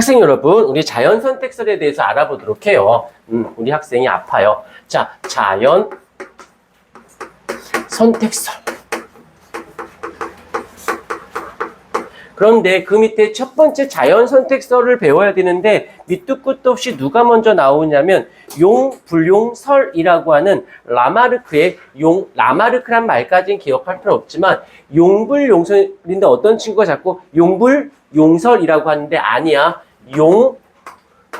학생 여러분, 우리 자연 선택설에 대해서 알아보도록 해요. 우리 학생이 아파요. 자, 자연 선택설. 그런데 그 밑에 첫 번째 자연 선택설을 배워야 되는데 밑도 끝도 없이 누가 먼저 나오냐면 용, 불용, 설이라고 하는 라마르크의 라마르크란 말까지는 기억할 필요 없지만 용불용설인데 어떤 친구가 자꾸 용불용설이라고 하는데 아니야. 용,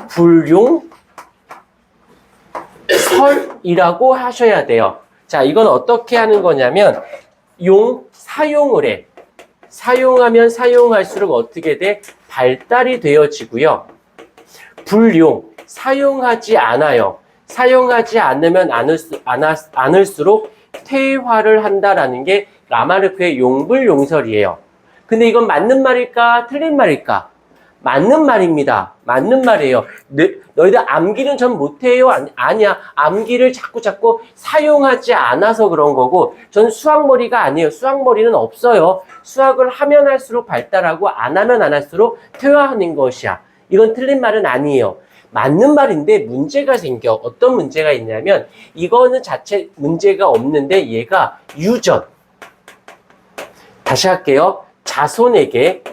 불용, 설이라고 하셔야 돼요. 자, 이건 어떻게 하는 거냐면 용, 사용을 해. 사용하면 사용할수록 어떻게 돼? 발달이 되어지고요. 불용, 사용하지 않아요. 사용하지 않으면 않을수록 퇴화를 한다라는 게 라마르크의 용불용설이에요. 근데 이건 맞는 말일까? 틀린 말일까? 맞는 말입니다. 맞는 말이에요. 너희들 암기는 전 못해요? 아니야. 암기를 자꾸 사용하지 않아서 그런 거고 전 수학머리가 아니에요. 수학머리는 없어요. 수학을 하면 할수록 발달하고 안 하면 안 할수록 퇴화하는 것이야. 이건 틀린 말은 아니에요. 맞는 말인데 문제가 생겨. 어떤 문제가 있냐면 이거는 자체 문제가 없는데 얘가 유전. 다시 할게요. 자손에게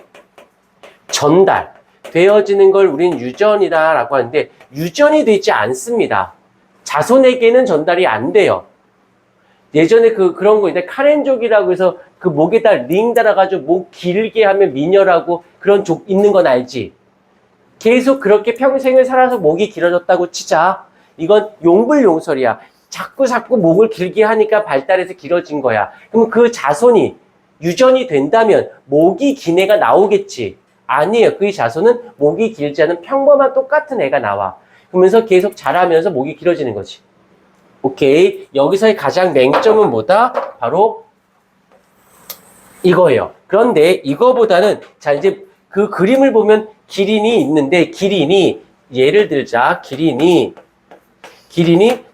전달. 되어지는 걸 우린 유전이다라고 하는데 유전이 되지 않습니다. 자손에게는 전달이 안 돼요. 예전에 그런 거 있는데 카렌족이라고 해서 그 목에다 링 달아가지고 목 길게 하면 미녀라고 그런 족 있는 건 알지? 계속 그렇게 평생을 살아서 목이 길어졌다고 치자. 이건 용불용설이야. 자꾸 목을 길게 하니까 발달해서 길어진 거야. 그럼 그 자손이 유전이 된다면 목이 긴 애가 나오겠지. 아니에요. 그 자손은 목이 길지 않은 평범한 똑같은 애가 나와. 그러면서 계속 자라면서 목이 길어지는 거지. 오케이. 여기서의 가장 맹점은 뭐다? 바로 이거예요. 그런데 이거보다는 자 이제 그 그림을 보면 기린이 있는데 기린이 예를 들자 기린이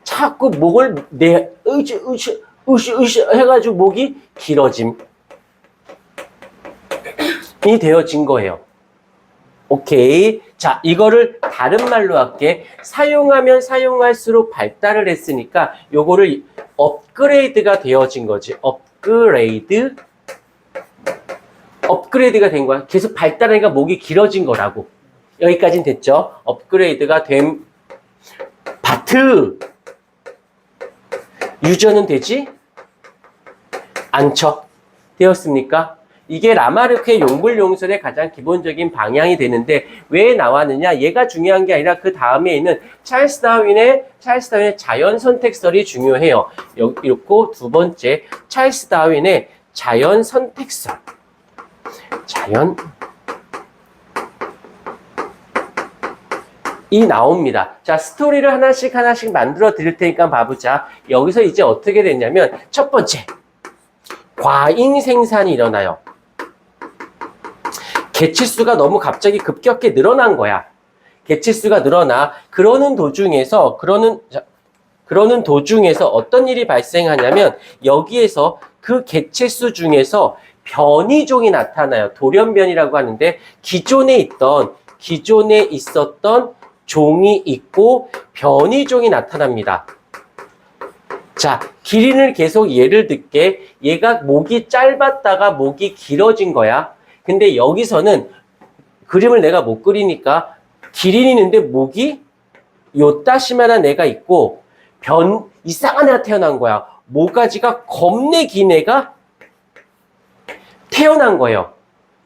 자꾸 목을 으시 해가지고 목이 길어짐. 이 되어진 거예요. 오케이. 자, 이거를 다른 말로 할게. 사용하면 사용할수록 발달을 했으니까 요거를 업그레이드가 되어진 거지. 업그레이드가 된 거야. 계속 발달하니까 목이 길어진 거라고. 여기까지는 됐죠? 업그레이드가 된 바트. 유전은 되지? 않죠? 되었습니까? 이게 라마르크의 용불용설의 가장 기본적인 방향이 되는데 왜 나왔느냐? 얘가 중요한 게 아니라 그 다음에 있는 찰스 다윈의 자연 선택설이 중요해요. 이렇게 두 번째 찰스 다윈의 자연 선택설. 이 나옵니다. 자, 스토리를 하나씩 만들어 드릴 테니까 봐보자. 여기서 이제 어떻게 됐냐면 첫 번째 과잉 생산이 일어나요. 개체수가 너무 갑자기 급격히 늘어난 거야. 개체수가 늘어나 그러는 도중에서 어떤 일이 발생하냐면 여기에서 그 개체수 중에서 변이종이 나타나요. 돌연변이라고 하는데 기존에 있었던 종이 있고 변이종이 나타납니다. 자, 기린을 계속 예를 들게 얘가 목이 짧았다가 목이 길어진 거야. 근데 여기서는 그림을 내가 못 그리니까 기린이 있는데 목이 요따시만한 애가 있고 이상한 애가 태어난 거야. 모가지가 겁내 긴 애가 태어난 거예요.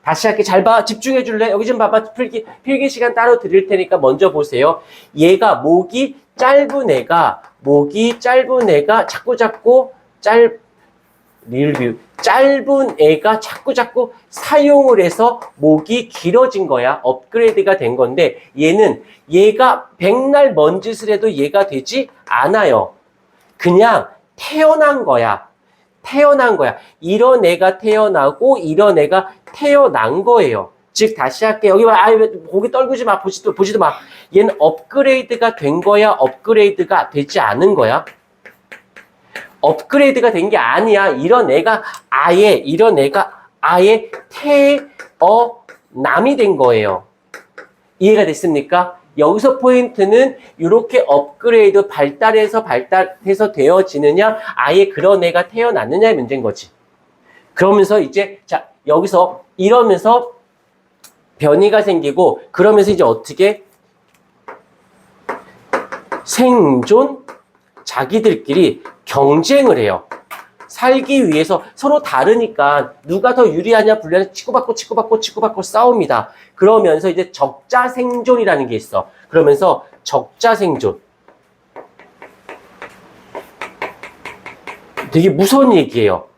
다시 할게. 잘 봐. 집중해 줄래? 여기 좀 봐봐. 필기 시간 따로 드릴 테니까 먼저 보세요. 얘가 목이 짧은 애가 짧은 애가 자꾸 사용을 해서 목이 길어진 거야. 업그레이드가 된 건데 얘가 백날 뭔 짓을 해도 얘가 되지 않아요. 그냥 태어난 거야. 이런 애가 태어나고 이런 애가 태어난 거예요. 즉 다시 할게. 여기 봐. 고개 떨구지 마. 보지도 마. 얘는 업그레이드가 된 거야. 업그레이드가 되지 않은 거야. 업그레이드가 된 게 아니야. 이런 애가 아예 태어남이 된 거예요. 이해가 됐습니까? 여기서 포인트는 이렇게 업그레이드 발달해서 되어지느냐, 아예 그런 애가 태어났느냐의 문제인 거지. 그러면서 이제, 자, 여기서 이러면서 변이가 생기고, 그러면서 이제 어떻게 생존, 자기들끼리 경쟁을 해요. 살기 위해서 서로 다르니까 누가 더 유리하냐 불리하냐 치고받고 싸웁니다. 그러면서 이제 적자 생존이라는 게 있어. 그러면서 적자 생존. 되게 무서운 얘기예요.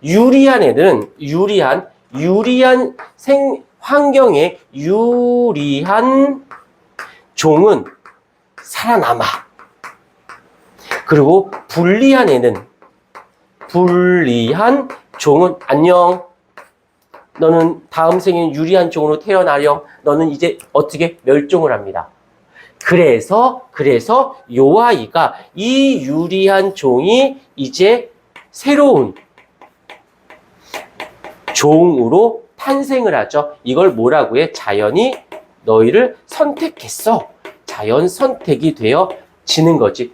유리한 애들은 유리한 환경에 유리한 종은 살아남아. 그리고 불리한 종은 안녕. 너는 다음 생에는 유리한 종으로 태어나렴. 너는 이제 어떻게 멸종을 합니다. 그래서 요 아이가 이 유리한 종이 이제 새로운 종으로 탄생을 하죠. 이걸 뭐라고 해? 자연이 너희를 선택했어. 자연 선택이 되어지는 거지.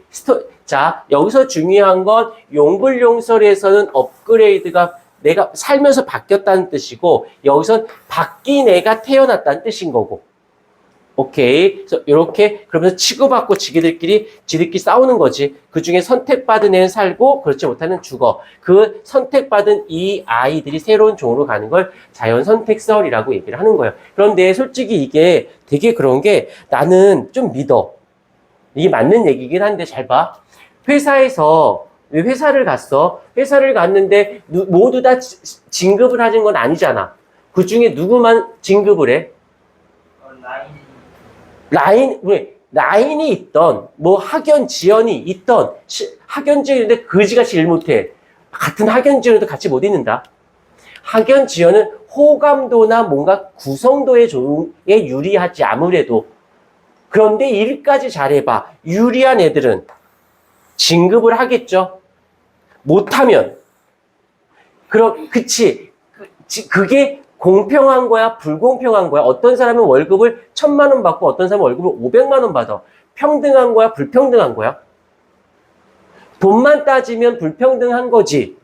자, 여기서 중요한 건 용불용설에서는 업그레이드가 내가 살면서 바뀌었다는 뜻이고, 여기선 바뀐 애가 태어났다는 뜻인 거고. 오케이. 그래서 이렇게 그러면서 치고받고 지들끼리 싸우는 거지. 그 중에 선택받은 애는 살고 그렇지 못하는 죽어. 그 선택받은 이 아이들이 새로운 종으로 가는 걸 자연 선택설이라고 얘기를 하는 거예요. 그런데 솔직히 이게 되게 그런 게 나는 좀 믿어. 이게 맞는 얘기긴 한데 잘 봐. 회사에서 왜 회사를 갔어? 회사를 갔는데 모두 다 진급을 하는 건 아니잖아. 그 중에 누구만 진급을 해? 라인이 있던, 뭐 학연 지연이 있던, 학연 지연인데 그지같이 일 못해. 같은 학연 지연도 같이 못 있는다. 학연 지연은 호감도나 뭔가 구성도에 유리하지 아무래도. 그런데 일까지 잘해봐. 유리한 애들은 진급을 하겠죠. 못하면. 그치. 그게 공평한 거야, 불공평한 거야. 어떤 사람은 월급을 1,000만 원 받고 어떤 사람은 월급을 500만 원 받아. 평등한 거야, 불평등한 거야? 돈만 따지면 불평등한 거지.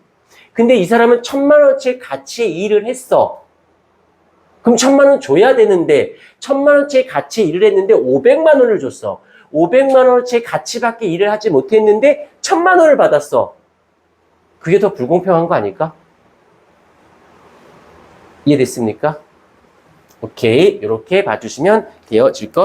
근데 이 사람은 1,000만 원어치 가치의 일을 했어. 그럼 1,000만 원 줘야 되는데 1,000만 원어치 가치의 일을 했는데 500만 원을 줬어. 500만 원어치 가치밖에 일을 하지 못했는데 1,000만 원을 받았어. 그게 더 불공평한 거 아닐까? 이해됐습니까? 오케이. 이렇게 봐주시면 되어질 것